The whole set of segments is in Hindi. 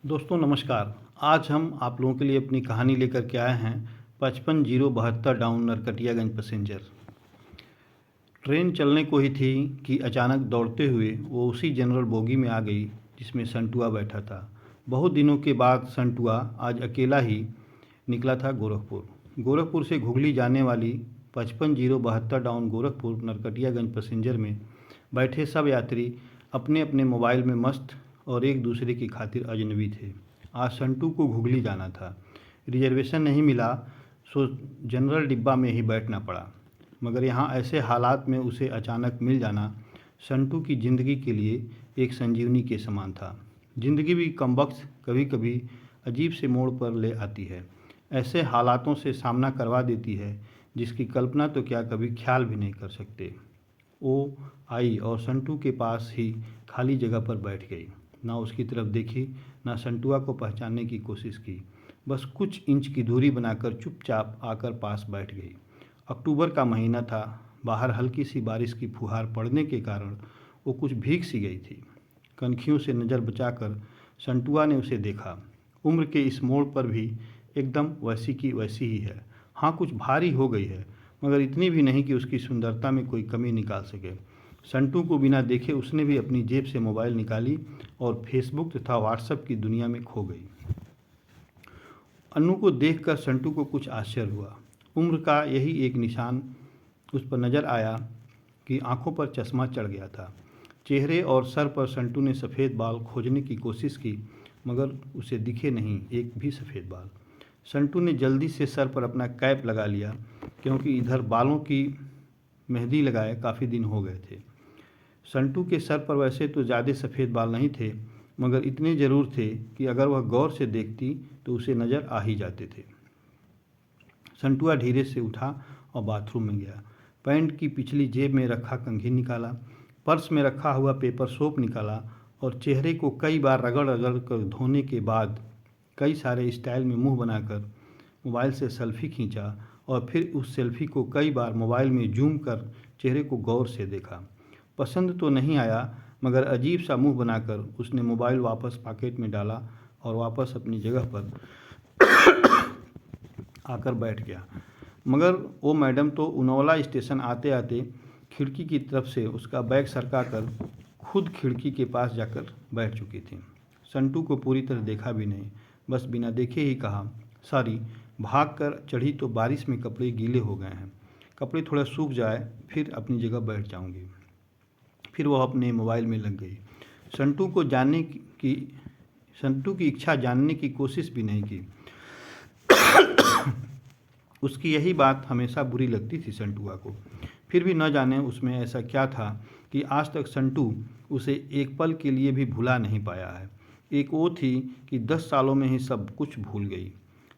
दोस्तों नमस्कार। आज हम आप लोगों के लिए अपनी कहानी लेकर के आए हैं 55-072 डाउन नरकटियागंज पैसेंजर। ट्रेन चलने को ही थी कि अचानक दौड़ते हुए वो उसी जनरल बोगी में आ गई जिसमें संटुआ बैठा था। बहुत दिनों के बाद संटुआ आज अकेला ही निकला था गोरखपुर से घुगली जाने वाली 55-072 डाउन गोरखपुर नरकटियागंज पैसेंजर में बैठे सब यात्री अपने अपने मोबाइल में मस्त और एक दूसरे की खातिर अजनबी थे। आज संटू को घुगली जाना था। रिजर्वेशन नहीं मिला, सो जनरल डिब्बा में ही बैठना पड़ा। मगर यहाँ ऐसे हालात में उसे अचानक मिल जाना संटू की ज़िंदगी के लिए एक संजीवनी के समान था। ज़िंदगी भी कमबख्त कभी कभी अजीब से मोड़ पर ले आती है, ऐसे हालातों से सामना करवा देती है जिसकी कल्पना तो क्या कभी ख्याल भी नहीं कर सकते। वो आई और संटू के पास ही खाली जगह पर बैठ गई। ना उसकी तरफ देखी, ना संटुआ को पहचानने की कोशिश की, बस कुछ इंच की दूरी बनाकर चुपचाप आकर पास बैठ गई। अक्टूबर का महीना था। बाहर हल्की सी बारिश की फुहार पड़ने के कारण वो कुछ भीग सी गई थी। कनखियों से नज़र बचाकर संटुआ ने उसे देखा। उम्र के इस मोड़ पर भी एकदम वैसी की वैसी ही है। हाँ, कुछ भारी हो गई है, मगर इतनी भी नहीं कि उसकी सुंदरता में कोई कमी निकाल सके। संटू को बिना देखे उसने भी अपनी जेब से मोबाइल निकाली और फेसबुक तथा व्हाट्सएप की दुनिया में खो गई। अन्नू को देखकर संटू को कुछ आश्चर्य हुआ। उम्र का यही एक निशान उस पर नज़र आया कि आंखों पर चश्मा चढ़ गया था। चेहरे और सर पर संटू ने सफ़ेद बाल खोजने की कोशिश की, मगर उसे दिखे नहीं एक भी सफ़ेद बाल। संटू ने जल्दी से सर पर अपना कैप लगा लिया, क्योंकि इधर बालों की मेहंदी लगाए काफ़ी दिन हो गए थे। संटू के सर पर वैसे तो ज़्यादा सफ़ेद बाल नहीं थे, मगर इतने ज़रूर थे कि अगर वह गौर से देखती तो उसे नज़र आ ही जाते थे। संटुआ धीरे से उठा और बाथरूम में गया। पैंट की पिछली जेब में रखा कंघी निकाला, पर्स में रखा हुआ पेपर सोप निकाला और चेहरे को कई बार रगड़ रगड़ कर धोने के बाद कई सारे स्टाइल में मुंह बनाकर मोबाइल से सेल्फी खींचा और फिर उस सेल्फी को कई बार मोबाइल में जूम कर चेहरे को गौर से देखा। पसंद तो नहीं आया, मगर अजीब सा मुंह बनाकर उसने मोबाइल वापस पॉकेट में डाला और वापस अपनी जगह पर आकर बैठ गया। मगर वो मैडम तो उनौला स्टेशन आते आते खिड़की की तरफ से उसका बैग सरकाकर खुद खिड़की के पास जाकर बैठ चुकी थी। संटू को पूरी तरह देखा भी नहीं, बस बिना देखे ही कहा, सॉरी, भाग कर चढ़ी तो बारिश में कपड़े गीले हो गए हैं, कपड़े थोड़ा सूख जाए फिर अपनी जगह बैठ जाऊंगी। फिर वह अपने मोबाइल में लग गई। संटू की इच्छा जानने की कोशिश भी नहीं की। उसकी यही बात हमेशा बुरी लगती थी संटुआ को। फिर भी न जाने उसमें ऐसा क्या था कि आज तक संटू उसे एक पल के लिए भी भुला नहीं पाया है। एक वो थी कि 10 सालों में ही सब कुछ भूल गई।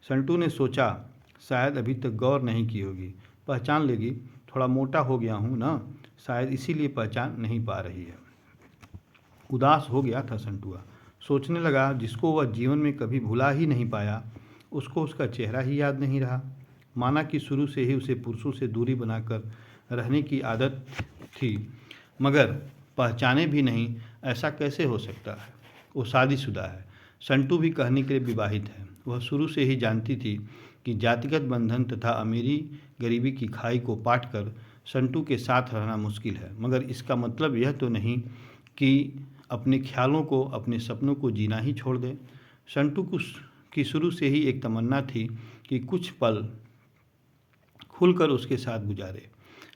संटू ने सोचा, शायद अभी तक गौर नहीं की होगी, पहचान लेगी, थोड़ा मोटा हो गया हूँ ना, शायद इसीलिए पहचान नहीं पा रही है। उदास हो गया था संटुआ। सोचने लगा, जिसको वह जीवन में कभी भुला ही नहीं पाया, उसको उसका चेहरा ही याद नहीं रहा। माना कि शुरू से ही उसे पुरुषों से दूरी बनाकर रहने की आदत थी, मगर पहचाने भी नहीं, ऐसा कैसे हो सकता है। वो शादीशुदा है, संटू भी कहने के लिए विवाहित है। वह शुरू से ही जानती थी कि जातिगत बंधन तथा अमीरी गरीबी की खाई को पाट कर संटू के साथ रहना मुश्किल है, मगर इसका मतलब यह तो नहीं कि अपने ख्यालों को, अपने सपनों को जीना ही छोड़ दे। संटू की शुरू से ही एक तमन्ना थी कि कुछ पल खुलकर उसके साथ गुजारे।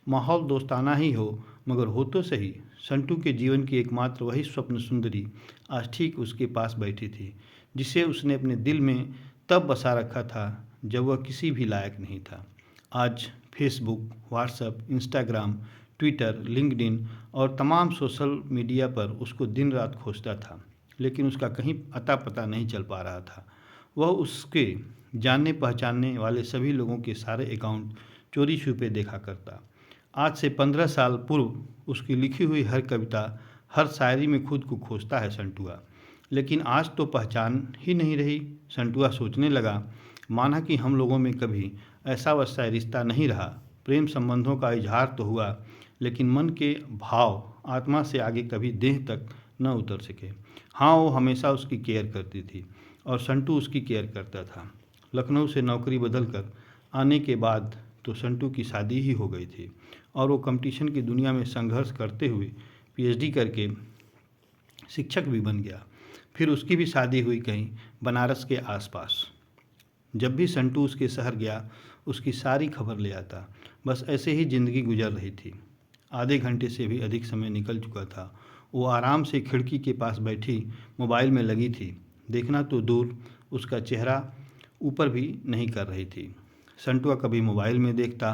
माहौल दोस्ताना ही हो, मगर हो तो सही। संटू के जीवन की एकमात्र वही स्वप्न सुंदरी आज ठीक उसके पास बैठी थी, जिसे उसने अपने दिल में तब बसा रखा था जब वह किसी भी लायक नहीं था। आज Facebook, WhatsApp, Instagram, Twitter, LinkedIn और तमाम सोशल मीडिया पर उसको दिन रात खोजता था, लेकिन उसका कहीं अता पता नहीं चल पा रहा था। वह उसके जानने पहचानने वाले सभी लोगों के सारे अकाउंट चोरी छुपे देखा करता। आज से 15 साल पूर्व उसकी लिखी हुई हर कविता, हर शायरी में खुद को खोजता है संटुआ, लेकिन आज तो पहचान ही नहीं रही। संटुआ सोचने लगा, माना कि हम लोगों में कभी ऐसा वैसा रिश्ता नहीं रहा, प्रेम संबंधों का इजहार तो हुआ, लेकिन मन के भाव आत्मा से आगे कभी देह तक न उतर सके। हाँ, वो हमेशा उसकी केयर करती थी और संटू उसकी केयर करता था। लखनऊ से नौकरी बदल कर आने के बाद तो संटू की शादी ही हो गई थी और वो कंपटीशन की दुनिया में संघर्ष करते हुए पीएचडी करके शिक्षक भी बन गया। फिर उसकी भी शादी हुई कहीं बनारस के आसपास। जब भी संटू उसके शहर गया उसकी सारी खबर ले आता। बस ऐसे ही ज़िंदगी गुजर रही थी। आधे घंटे से भी अधिक समय निकल चुका था। वो आराम से खिड़की के पास बैठी मोबाइल में लगी थी। देखना तो दूर, उसका चेहरा ऊपर भी नहीं कर रही थी। संटुआ कभी मोबाइल में देखता,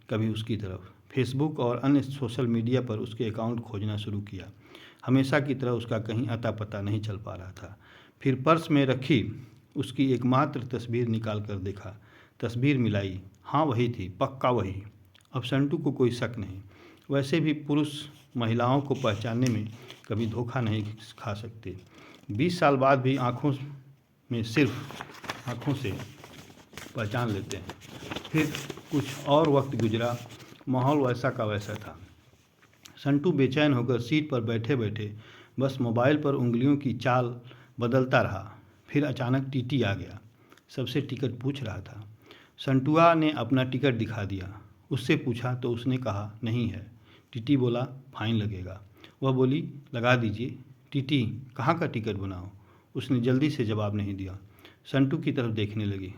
कभी उसकी तरफ। फेसबुक और अन्य सोशल मीडिया पर उसके अकाउंट खोजना शुरू किया। हमेशा की तरह उसका कहीं अता पता नहीं चल पा रहा था। फिर पर्स में रखी उसकी एकमात्र तस्वीर निकाल कर देखा। तस्वीर मिलाई, हाँ वही थी, पक्का वही। अब संटू को कोई शक नहीं। वैसे भी पुरुष महिलाओं को पहचानने में कभी धोखा नहीं खा सकते। 20 साल बाद भी सिर्फ आँखों से पहचान लेते हैं। फिर कुछ और वक्त गुजरा। माहौल वैसा का वैसा था। संटू बेचैन होकर सीट पर बैठे बैठे बस मोबाइल पर उंगलियों की चाल बदलता रहा। फिर अचानक टीटी आ गया। सबसे टिकट पूछ रहा था। संटुआ ने अपना टिकट दिखा दिया। उससे पूछा तो उसने कहा नहीं है। टीटी बोला फाइन लगेगा। वह बोली लगा दीजिए। टीटी कहाँ का टिकट बनाओ? उसने जल्दी से जवाब नहीं दिया। संटू की तरफ देखने लगी।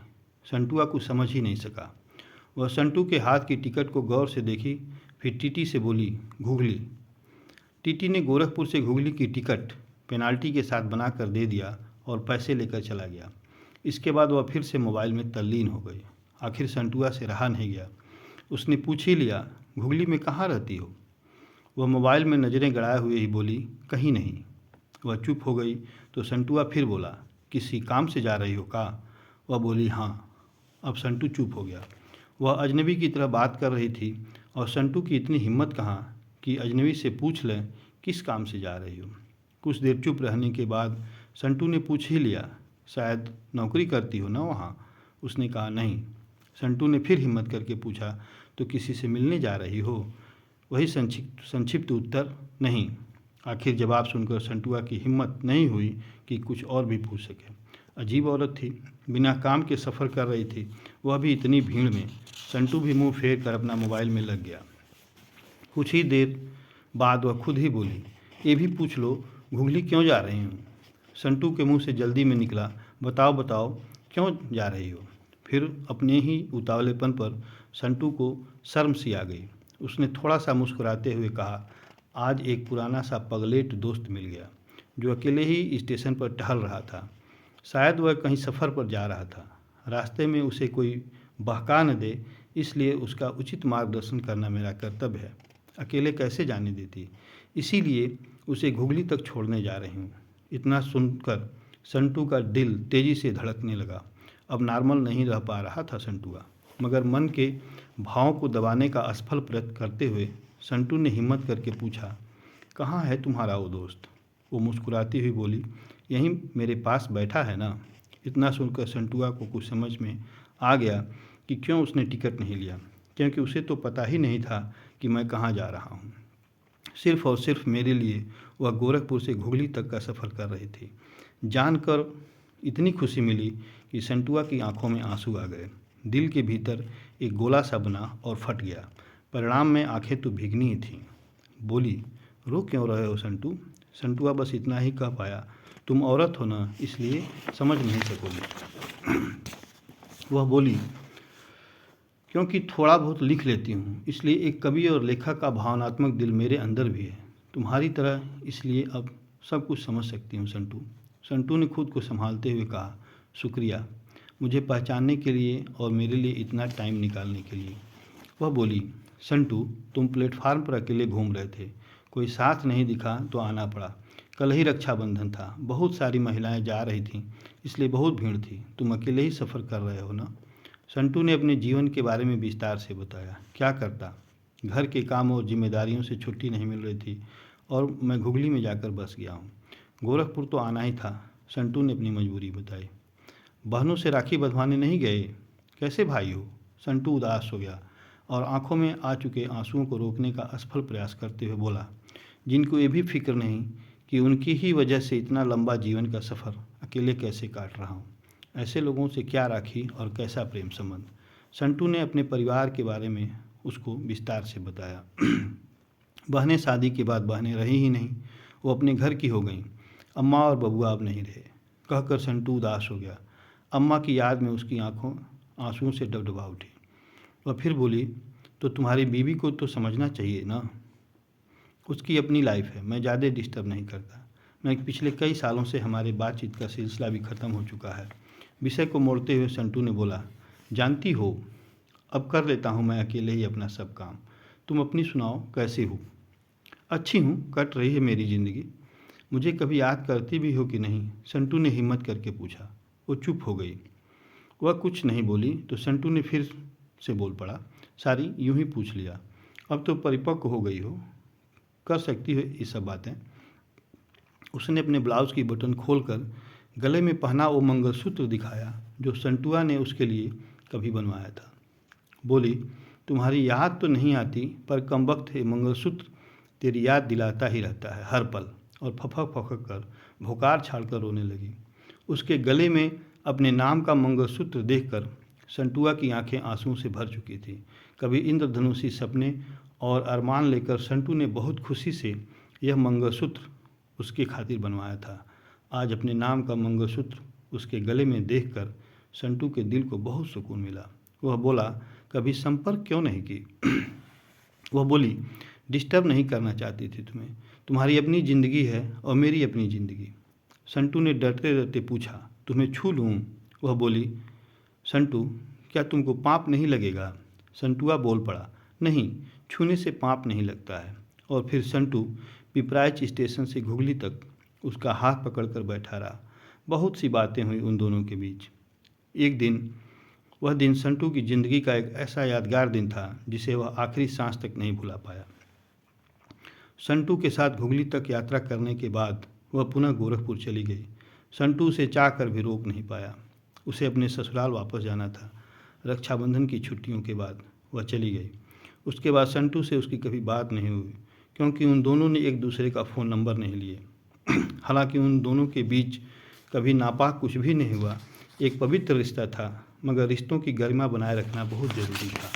संटुआ कुछ समझ ही नहीं सका। वह संटू के हाथ की टिकट को गौर से देखी, फिर टीटी से बोली घुघली। टीटी ने गोरखपुर से घुघली की टिकट पेनाल्टी के साथ बना कर दे दिया और पैसे लेकर चला गया। इसके बाद वह फिर से मोबाइल में तल्लीन हो गई। आखिर संटुआ से रहा नहीं गया। उसने पूछ ही लिया घुघली में कहाँ रहती हो? वह मोबाइल में नज़रें गड़ाए हुए ही बोली कहीं नहीं। वह चुप हो गई तो संटुआ फिर बोला किसी काम से जा रही हो का? वह बोली हाँ। अब संटू चुप हो गया। वह अजनबी की तरह बात कर रही थी और संटू की इतनी हिम्मत कहाँ कि अजनबी से पूछ लें किस काम से जा रही हो। कुछ देर चुप रहने के बाद संटू ने पूछ ही लिया शायद नौकरी करती हो ना वहाँ? उसने कहा नहीं। संटू ने फिर हिम्मत करके पूछा तो किसी से मिलने जा रही हो? वही संक्षिप्त उत्तर नहीं। आखिर जवाब सुनकर संटुआ की हिम्मत नहीं हुई कि कुछ और भी पूछ सके। अजीब औरत थी, बिना काम के सफ़र कर रही थी, वह भी इतनी भीड़ में। संटू भी मुंह फेर कर अपना मोबाइल में लग गया। कुछ ही देर बाद वह खुद ही बोली ये भी पूछ लो घुघली क्यों जा रही हूँ? संटू के मुंह से जल्दी में निकला बताओ बताओ क्यों जा रही हो? फिर अपने ही उतावलेपन पर संटू को शर्म सी आ गई। उसने थोड़ा सा मुस्कुराते हुए कहा आज एक पुराना सा पगलेट दोस्त मिल गया जो अकेले ही स्टेशन पर टहल रहा था। शायद वह कहीं सफ़र पर जा रहा था। रास्ते में उसे कोई बहका न दे, इसलिए उसका उचित मार्गदर्शन करना मेरा कर्तव्य है। अकेले कैसे जाने देती, इसीलिए उसे घुघली तक छोड़ने जा रही हूँ। इतना सुनकर संटू का दिल तेज़ी से धड़कने लगा। अब नॉर्मल नहीं रह पा रहा था संटुआ, मगर मन के भावों को दबाने का असफल प्रयत्न करते हुए संटू ने हिम्मत करके पूछा कहाँ है तुम्हारा वो दोस्त? वो मुस्कुराती हुई बोली यहीं मेरे पास बैठा है ना। इतना सुनकर संटुआ को कुछ समझ में आ गया कि क्यों उसने टिकट नहीं लिया, क्योंकि उसे तो पता ही नहीं था कि मैं कहाँ जा रहा हूँ। सिर्फ और सिर्फ मेरे लिए वह गोरखपुर से घुघली तक का सफ़र कर रही थी। जानकर इतनी खुशी मिली कि संटुआ की आंखों में आंसू आ गए। दिल के भीतर एक गोला सा बना और फट गया। परिणाम में आंखें तो भीगनी ही थीं। बोली रो क्यों रहे हो संटू? संटुआ बस इतना ही कह पाया तुम औरत हो ना, इसलिए समझ नहीं सकोगी। वह बोली क्योंकि थोड़ा बहुत लिख लेती हूँ, इसलिए एक कवि और लेखक का भावनात्मक दिल मेरे अंदर भी है तुम्हारी तरह, इसलिए अब सब कुछ समझ सकती हूँ संटू। संटू ने खुद को संभालते हुए कहा शुक्रिया मुझे पहचानने के लिए और मेरे लिए इतना टाइम निकालने के लिए। वह बोली संटू तुम प्लेटफार्म पर अकेले घूम रहे थे, कोई साथ नहीं दिखा तो आना पड़ा। कल ही रक्षाबंधन था, बहुत सारी महिलाएं जा रही थीं, इसलिए बहुत भीड़ थी। तुम अकेले ही सफ़र कर रहे हो ना? संटू ने अपने जीवन के बारे में विस्तार से बताया। क्या करता, घर के काम और जिम्मेदारियों से छुट्टी नहीं मिल रही थी और मैं घुघली में जाकर बस गया हूँ। गोरखपुर तो आना ही था। संटू ने अपनी मजबूरी बताई। बहनों से राखी बंधवाने नहीं गए? कैसे भाई हो? संटू उदास हो गया और आंखों में आ चुके आंसुओं को रोकने का असफल प्रयास करते हुए बोला जिनको ये भी फिक्र नहीं कि उनकी ही वजह से इतना लंबा जीवन का सफ़र अकेले कैसे काट रहा हूँ। ऐसे लोगों से क्या राखी और कैसा प्रेम संबंध। संटू ने अपने परिवार के बारे में उसको विस्तार से बताया। बहनें शादी के बाद बहनें रही ही नहीं, वो अपने घर की हो गईं। अम्मा और बबुआ अब नहीं रहे। कहकर संटू उदास हो गया। अम्मा की याद में उसकी आंखों आंसुओं से डबडबा उठी। वह फिर बोली, तो तुम्हारी बीवी को तो समझना चाहिए ना, उसकी अपनी लाइफ है, मैं ज़्यादा डिस्टर्ब नहीं करता। मैं पिछले कई सालों से हमारे बातचीत का सिलसिला भी ख़त्म हो चुका है। विषय को मोड़ते हुए संटू ने बोला, जानती हो, अब कर लेता हूँ मैं अकेले ही अपना सब काम। तुम अपनी सुनाओ, कैसे हो। अच्छी हूँ, कट रही है मेरी ज़िंदगी। मुझे कभी याद करती भी हो कि नहीं, संटू ने हिम्मत करके पूछा। वो चुप हो गई। वह कुछ नहीं बोली तो संटू ने फिर से बोल पड़ा, सारी यूं ही पूछ लिया, अब तो परिपक्व हो गई हो, कर सकती हो ये सब बातें। उसने अपने ब्लाउज़ की बटन खोलकर गले में पहना वो मंगलसूत्र दिखाया जो संटुआ ने उसके लिए कभी बनवाया था। बोली, तुम्हारी याद तो नहीं आती, पर कमबख्त ये मंगलसूत्र तेरी याद दिलाता ही रहता है हर पल। और फफक फफक कर भोकार छाड़कर रोने लगी। उसके गले में अपने नाम का मंगलसूत्र देखकर संटुआ की आंखें आंसुओं से भर चुकी थी। कभी इंद्रधनुषी सपने और अरमान लेकर संटू ने बहुत खुशी से यह मंगलसूत्र उसके खातिर बनवाया था। आज अपने नाम का मंगलसूत्र उसके गले में देखकर संटू के दिल को बहुत सुकून मिला। वह बोला, कभी संपर्क क्यों नहीं की। वह बोली, डिस्टर्ब नहीं करना चाहती थी तुम्हें, तुम्हारी अपनी ज़िंदगी है और मेरी अपनी ज़िंदगी। संटू ने डरते डरते पूछा, तुम्हें छू लूँ। वह बोली, संटू, क्या तुमको पाप नहीं लगेगा। संटुआ बोल पड़ा, नहीं, छूने से पाप नहीं लगता है। और फिर संटू पिपराइच स्टेशन से घुगली तक उसका हाथ पकड़कर बैठा रहा। बहुत सी बातें हुई उन दोनों के बीच। एक दिन, वह दिन संटू की ज़िंदगी का एक ऐसा यादगार दिन था जिसे वह आखिरी सांस तक नहीं भुला पाया। संटू के साथ घुगली तक यात्रा करने के बाद वह पुनः गोरखपुर चली गई। संटू उसे चाह कर भी रोक नहीं पाया। उसे अपने ससुराल वापस जाना था। रक्षाबंधन की छुट्टियों के बाद वह चली गई। उसके बाद संटू से उसकी कभी बात नहीं हुई, क्योंकि उन दोनों ने एक दूसरे का फ़ोन नंबर नहीं लिए। हालांकि उन दोनों के बीच कभी नापाक कुछ भी नहीं हुआ। एक पवित्र रिश्ता था, मगर रिश्तों की गरिमा बनाए रखना बहुत ज़रूरी था।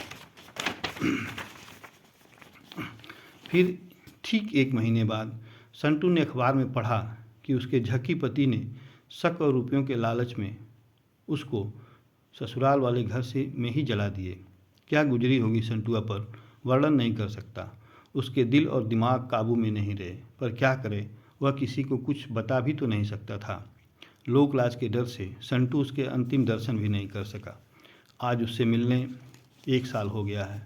फिर ठीक 1 महीने बाद संटू ने अखबार में पढ़ा कि उसके झक्की पति ने शक और रुपयों के लालच में उसको ससुराल वाले घर से में ही जला दिए। क्या गुजरी होगी संटुआ पर, वर्णन नहीं कर सकता। उसके दिल और दिमाग काबू में नहीं रहे, पर क्या करे, वह किसी को कुछ बता भी तो नहीं सकता था। लोक लाज के डर से संटू उसके अंतिम दर्शन भी नहीं कर सका। आज उससे मिलने 1 साल हो गया है।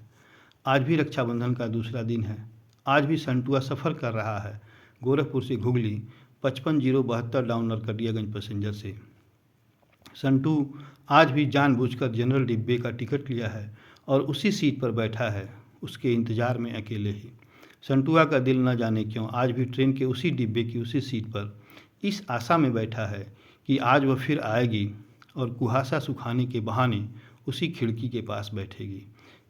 आज भी रक्षाबंधन का दूसरा दिन है। आज भी संटुआ सफ़र कर रहा है गोरखपुर से घुगली 55-072 डाउन नरकटियागंज पैसेंजर से। संटू आज भी जानबूझकर जनरल डिब्बे का टिकट लिया है और उसी सीट पर बैठा है, उसके इंतज़ार में अकेले ही। संटुआ का दिल न जाने क्यों आज भी ट्रेन के उसी डिब्बे की उसी सीट पर इस आशा में बैठा है कि आज वह फिर आएगी और कुहासा सुखाने के बहाने उसी खिड़की के पास बैठेगी,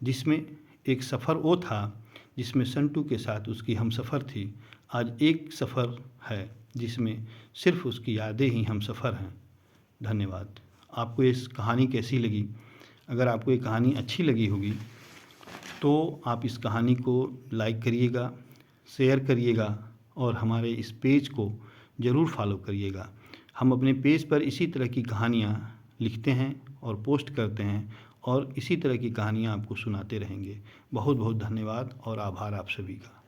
जिसमें एक सफ़र वो था जिसमें संटू के साथ उसकी हमसफ़र थी। आज एक सफ़र है जिसमें सिर्फ उसकी यादें ही हमसफ़र हैं। धन्यवाद। आपको इस कहानी कैसी लगी? अगर आपको ये कहानी अच्छी लगी होगी तो आप इस कहानी को लाइक करिएगा, शेयर करिएगा और हमारे इस पेज को ज़रूर फॉलो करिएगा। हम अपने पेज पर इसी तरह की कहानियाँ लिखते हैं और पोस्ट करते हैं और इसी तरह की कहानियाँ आपको सुनाते रहेंगे। बहुत बहुत धन्यवाद और आभार आप सभी का।